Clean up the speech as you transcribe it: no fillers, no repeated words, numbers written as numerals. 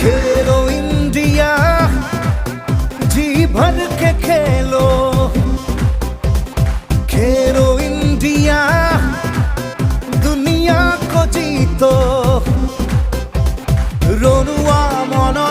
खेलो India, जी भर के खेलो। खेलो India, दुनिया को जीतो। रोनुआ मन